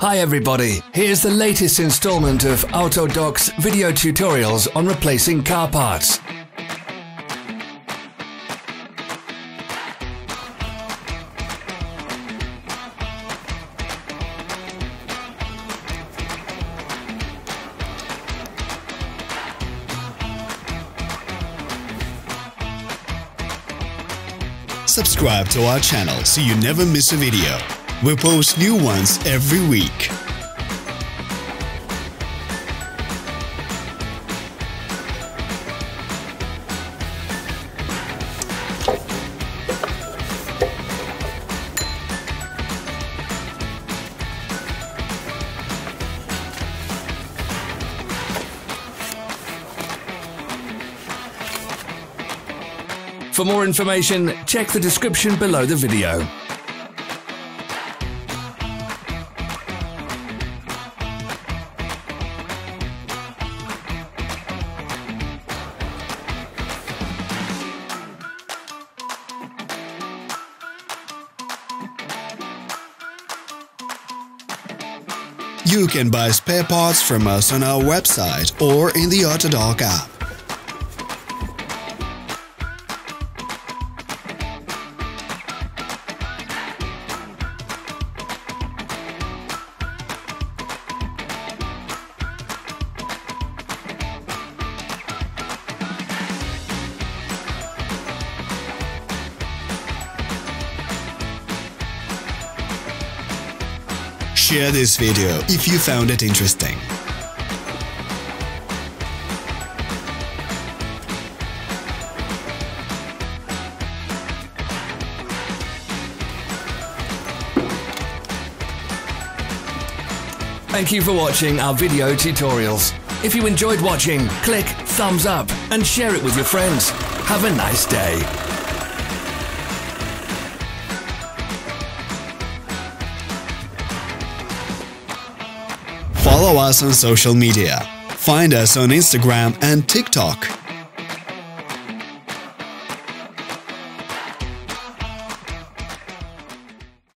Hi everybody, here's the latest installment of Autodoc's video tutorials on replacing car parts. Subscribe to our channel so you never miss a video. We post new ones every week. For more information, check the description below the video. You can buy spare parts from us on our website or in the Autodoc app. Share this video if you found it interesting. Thank you for watching our video tutorials. If you enjoyed watching, click thumbs up and share it with your friends. Have a nice day. Follow us on social media. Find us on Instagram and TikTok.